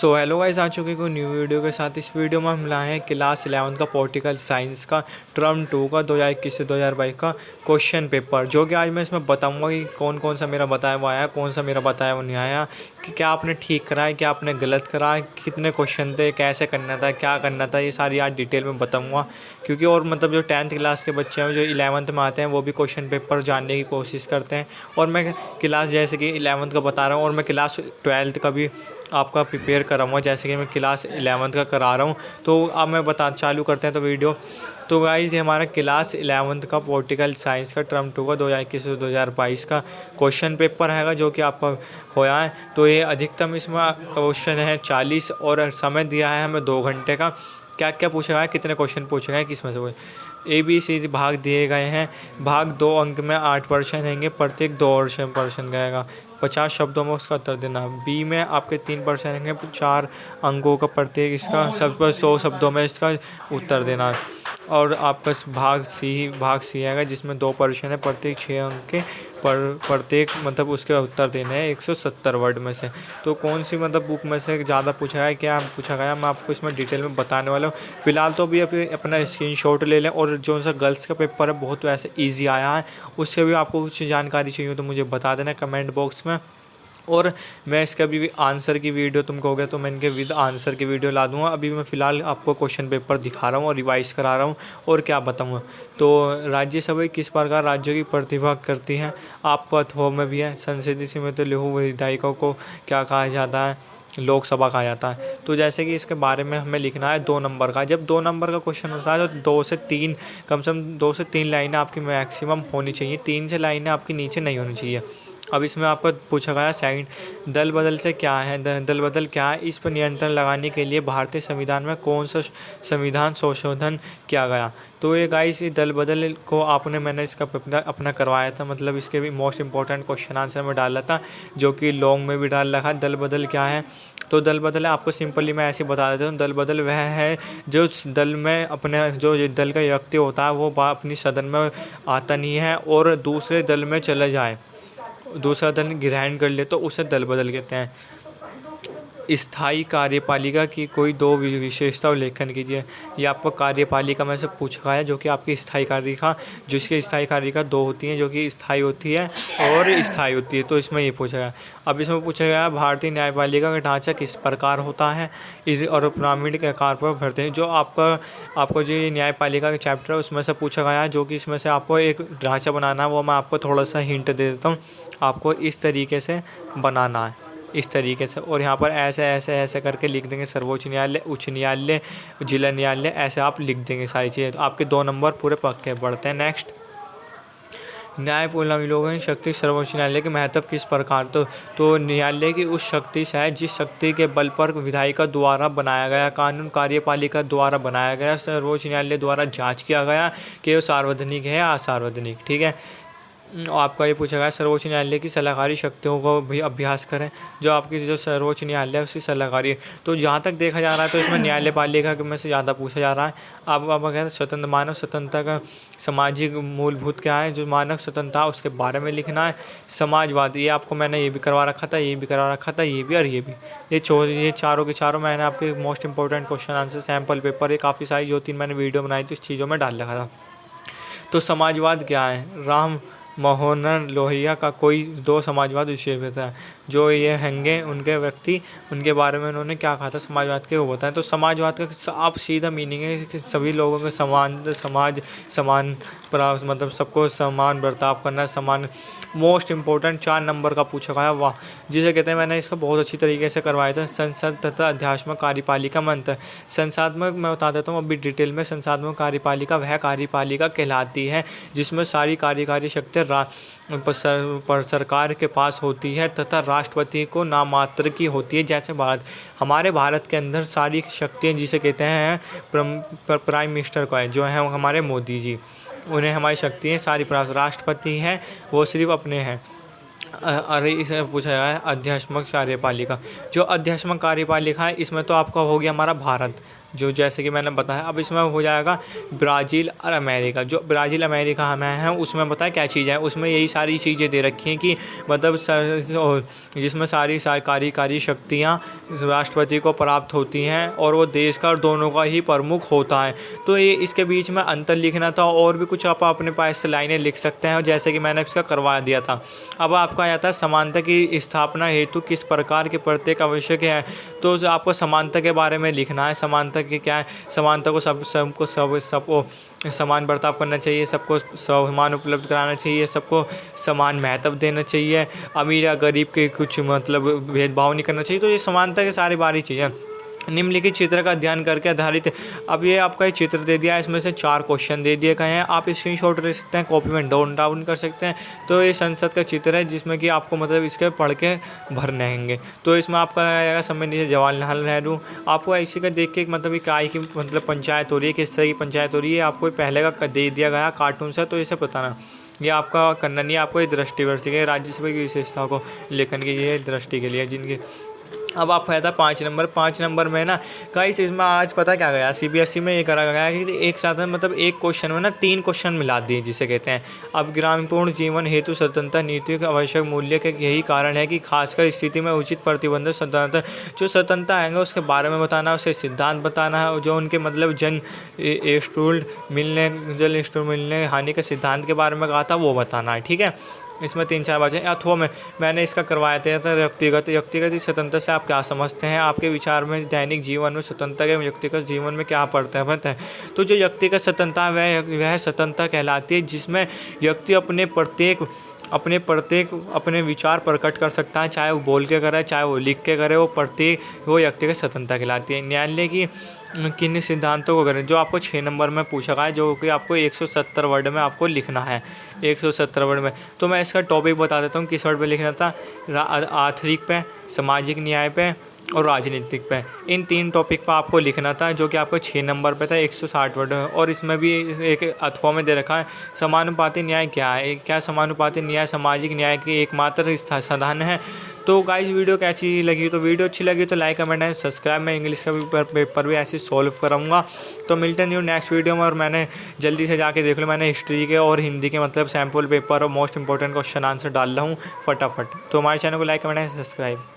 So hello guys, आ चुके कोई new video के साथ। इस वीडियो में हम लाए हैं क्लास 11 का पॉलिटिकल साइंस का टर्म 2 का 2021 से 2022 का क्वेश्चन पेपर, जो कि आज मैं इसमें बताऊंगा कि कौन कौन सा मेरा बताया हुआ आया, कौन सा मेरा बताया हुआ नहीं आया, कि क्या आपने ठीक करा है, क्या आपने गलत करा है, कितने क्वेश्चन थे, कैसे करना था, क्या करना था, ये सारी आज डिटेल में बताऊँगा। क्योंकि और मतलब जो 10th क्लास के बच्चे हैं, जो 11th में आते हैं, वो भी क्वेश्चन पेपर जानने की कोशिश करते हैं। और मैं क्लास जैसे कि 11th का बता रहा हूँ, और मैं क्लास 12th का भी आपका प्रिपेयर कराऊंगा, जैसे कि मैं क्लास 11th का करा रहा हूँ। तो अब मैं चालू करते हैं तो वीडियो। तो गाइस, ये हमारा क्लास 11th का पॉलिटिकल साइंस का टर्म 2 का 2021 से 2022 का क्वेश्चन पेपर है, जो कि आपका होया है। तो ये अधिकतम इसमें क्वेश्चन है 40 और समय दिया है हमें 2 घंटे का। क्या क्या पूछा गया है, कितने क्वेश्चन पूछे गए हैं, किस में से ABC भाग दिए गए हैं। भाग 2 अंक में 8 प्रश्न रहेंगे, प्रत्येक 2 प्रश्न गएगा। 50 शब्दों में उसका उत्तर देना। बी में आपके 3 प्रश्न रहेंगे, 4 अंकों का प्रत्येक इसका, सब पर 100 शब्दों में इसका उत्तर देना है। और आपका भाग सी आएगा, जिसमें 2 प्रश्न है, प्रत्येक 6 अंक के, प्रत्येक मतलब उसके उत्तर देने हैं 170 वर्ड में से। तो कौन सी मतलब बुक में से ज़्यादा पूछा गया है, क्या पूछा गया, मैं आपको इसमें डिटेल में बताने वाला हूँ। फिलहाल तो अभी अपना स्क्रीनशॉट ले लें। और जो सा गर्ल्स का पेपर है, बहुत वैसे ईजी आया है, उससे भी आपको कुछ जानकारी चाहिए तो मुझे बता देना कमेंट बॉक्स में। और मैं इसका भी आंसर की वीडियो तुम कहोगे तो मैं इनके विद आंसर की वीडियो ला दूंगा। अभी मैं फ़िलहाल आपको क्वेश्चन पेपर दिखा रहा हूँ और रिवाइज करा रहा हूँ, और क्या बताऊँगा। तो राज्यसभा किस प्रकार राज्यों की प्रतिभा करती हैं, आपको अथवा में भी है। संसदीय समिति तो लघु विधायिकाओं को क्या कहा जाता है, लोकसभा कहा जाता है। तो जैसे कि इसके बारे में हमें लिखना है 2 नंबर का। जब 2 नंबर का क्वेश्चन होता है तो 2 से 3, कम से कम 2 से 3 लाइनें आपकी मैक्सिमम होनी चाहिए, 3 से लाइनें आपकी नीचे नहीं होनी चाहिए। अब इसमें आपका पूछा गया सेकंड, दल बदल से क्या है, दल बदल क्या है, इस पर नियंत्रण लगाने के लिए भारतीय संविधान में कौन सा संविधान संशोधन किया गया। तो ये गाइस, ये दल बदल को मैंने इसका अपना करवाया था, मतलब इसके भी मोस्ट इंपॉर्टेंट क्वेश्चन आंसर में डाला था, जो कि लॉन्ग में भी डाल रखा है। दल बदल क्या है, तो दल बदल है, आपको सिंपली मैं ऐसे बता देता हूँ। दल बदल वह है जो दल में अपने जो दल का व्यक्ति होता है, वो अपनी सदन में आता नहीं है और दूसरे दल में चले जाए, दूसरा दल ग्रहण कर ले, तो उसे दल बदल कहते हैं। स्थायी कार्यपालिका की कोई 2 विशेषता उल्लेखन कीजिए। ये आपको कार्यपालिका में से पूछा है, जो कि आपकी स्थायी कार्यपालिका, जिसकी स्थायी कार्यपालिका 2 होती हैं, जो कि स्थायी होती है और स्थायी होती है। तो इसमें ये पूछा गया। अब इसमें पूछा गया भारतीय न्यायपालिका का ढांचा किस प्रकार होता है, और पिरामिड के आकार पर भरते हैं। जो आपको जो ये न्यायपालिका का चैप्टर है, उसमें से पूछा गया है, जो कि इसमें से आपको एक ढांचा बनाना है। वो मैं आपको थोड़ा सा हिंट दे देता हूँ, आपको इस तरीके से बनाना है, इस तरीके से। और यहाँ पर ऐसे ऐसे ऐसे करके लिख देंगे, सर्वोच्च न्यायालय, उच्च न्यायालय, जिला न्यायालय, ऐसे आप लिख देंगे सारी चीज़ें, तो आपके 2 नंबर पूरे पक्के। बढ़ते हैं नेक्स्ट। न्यायपूर्ण विलोकन शक्ति सर्वोच्च न्यायालय के महत्व किस प्रकार, तो न्यायालय की उस शक्ति से है जिस शक्ति के बल पर विधायिका द्वारा बनाया गया कानून कार्यपालिका द्वारा बनाया गया सर्वोच्च न्यायालय द्वारा जांच किया गया कि वो सार्वजनिक है या असार्वजनिक। ठीक है। आपका ये पूछा गया सर्वोच्च न्यायालय की सलाहकारी शक्तियों को भी अभ्यास करें। जो आपकी जो सर्वोच्च न्यायालय है उसकी सलाहकारी है। तो जहाँ तक देखा जा रहा है तो इसमें न्यायपालिका में से ज़्यादा पूछा जा रहा है। अब कहते हैं स्वतंत्र मानव स्वतंत्रता का सामाजिक मूलभूत क्या है, जो मानव स्वतंत्रता उसके बारे में लिखना है। समाजवाद, ये आपको मैंने ये भी करवा रखा था, ये भी करवा रखा था, ये भी और ये भी, ये चारों के चारों मैंने आपके most important question answer sample paper, ये काफ़ी सारी 2-3 मैंने वीडियो बनाई थी, उस चीज़ों में डाल रखा था। तो समाजवाद क्या है, राम मनोहर लोहिया का कोई 2 समाजवाद विशेषता है। जो ये हैंगे उनके व्यक्ति, उनके बारे में उन्होंने क्या कहा था समाजवाद के, वो बताएं। तो समाजवाद का साफ सीधा मीनिंग है कि सभी लोगों के समान मतलब सबको समान बर्ताव करना, समान। मोस्ट इंपॉर्टेंट 4 नंबर का पूछा गया, वाह, जिसे कहते हैं, मैंने इसका बहुत अच्छी तरीके से करवाया था। संसद तथा अध्यात्मक कार्यपालिका में अंतर। संसात्मक मैं बता देता हूँ अभी डिटेल में। संसात्मक कार्यपालिका वह कार्यपालिका कहलाती है जिसमें सारी कार्यकारी शक्तियाँ सरकार के पास होती है तथा राष्ट्रपति को नामात्र की होती है। जैसे हमारे भारत के अंदर सारी शक्तियाँ जिसे कहते हैं प्राइम मिनिस्टर को है, जो है हमारे मोदी जी, उन्हें हमारी शक्तियाँ सारी प्राप्त। राष्ट्रपति हैं वो सिर्फ अपने हैं। अरे इसे पूछा गया है अध्यात्मक कार्यपालिका। जो अध्यात्मक कार्यपालिका है, इसमें तो आपका हो गया हमारा भारत। जो जैसे कि मैंने बताया। अब इसमें हो जाएगा ब्राज़ील और अमेरिका। जो ब्राज़ील अमेरिका में है उसमें बताया क्या चीज़ है, उसमें यही सारी चीज़ें दे रखी हैं कि मतलब जिसमें सारी कार्यकारी शक्तियाँ राष्ट्रपति को प्राप्त होती हैं और वो देश का दोनों का ही प्रमुख होता है। तो ये इसके बीच में अंतर लिखना था और भी कुछ आप अपने पास से लाइनें लिख सकते हैं, जैसे कि मैंने इसका करवा दिया था। अब आपका आता है समानता की स्थापना हेतु किस प्रकार के प्रत्येक आवश्यक है। तो आपको समानता के बारे में लिखना है। समानता के क्या है, समानता को सबको समान बर्ताव करना चाहिए, सबको समान उपलब्ध कराना चाहिए, सबको समान महत्व देना चाहिए, अमीर या गरीब के कुछ मतलब भेदभाव नहीं करना चाहिए। तो ये समानता के सारी बारी चाहिए। निम्नलिखित चित्र का अध्ययन करके आधारित। अब ये आपका ये चित्र दे दिया है, इसमें से 4 क्वेश्चन दे दिए गए हैं। आप स्क्रीनशॉट ले सकते हैं, कॉपी में नोट डाउन कर सकते हैं। तो ये संसद का चित्र है जिसमें कि आपको मतलब इसके पढ़ के भरने हैंगे। तो इसमें आपका आएगा समय नीचे जवाहरलाल नेहरू। आपको इसी का देख के मतलब काय की मतलब पंचायत हो रही है, किस तरह की पंचायत हो रही है, आपको पहले का दे दिया गया कार्टून से, तो इसे बताना। ये आपका करना नहीं है, आपको ये दृष्टिवर्ती के राज्यसभा की विशेषताओं को लेखन की ये दृष्टि के लिए जिनकी। अब आप है था 5 नंबर में ना गाइस, इसमें आज पता क्या गया सीबीएसई में ये करा गया कि एक साथ में मतलब एक क्वेश्चन में ना 3 क्वेश्चन मिला दिए जिसे कहते हैं। अब ग्रामीणपूर्ण जीवन हेतु स्वतंत्रता नीति के आवश्यक मूल्य के यही कारण है कि खासकर स्थिति में उचित प्रतिबंध स्वतंत्रता जो स्वतंत्रता आएंगे उसके बारे में बताना है, उसके सिद्धांत बताना है, जो उनके मतलब जल स्टूल मिलने हानि के सिद्धांत के बारे में कहा था वो बताना है। ठीक है, इसमें 3-4 बातें अथवा में मैंने इसका करवाया था। व्यक्तिगत स्वतंत्रता से आप क्या समझते हैं, आपके विचार में दैनिक जीवन में स्वतंत्रता के व्यक्तिगत जीवन में क्या पड़ता है। तो जो व्यक्तिगत स्वतंत्रता वह स्वतंत्रता कहलाती है जिसमें व्यक्ति अपने विचार प्रकट कर सकता है, चाहे वो बोल के करे चाहे वो लिख के करे, वो व्यक्तिगत स्वतंत्रता कहलाती है। न्यायालय की किन सिद्धांतों को करें, जो आपको 6 नंबर में पूछा गया है, जो कि आपको 170 वर्ड में आपको लिखना है, 170 वर्ड में। तो मैं इसका टॉपिक बता देता हूँ किस वर्ड पे लिखना था। आर्थिक पे, सामाजिक न्याय पे और राजनीतिक पे, इन 3 टॉपिक पर आपको लिखना था, जो कि आपको 6 नंबर पे था, 160 वर्ड में। और इसमें भी एक अथवा में दे रखा है समानुपाती न्याय क्या है। क्या समानुपाती न्याय सामाजिक न्याय की एकमात्र साधन है। तो गाइस वीडियो कैसी लगी, तो वीडियो अच्छी लगी तो लाइक कमेंट एंड सब्सक्राइब। मैं इंग्लिश का पेपर भी ऐसे सॉल्व कराऊंगा। तो मिलते हैं न्यू नेक्स्ट वीडियो में। और मैंने जल्दी से जाके देख लो, मैंने हिस्ट्री के और हिंदी के मतलब सैम्पल पेपर और मोस्ट इंपॉर्टेंट क्वेश्चन आंसर डाल रहा हूँ फटाफट। तो हमारे चैनल को लाइक कमेंट एंड सब्सक्राइब।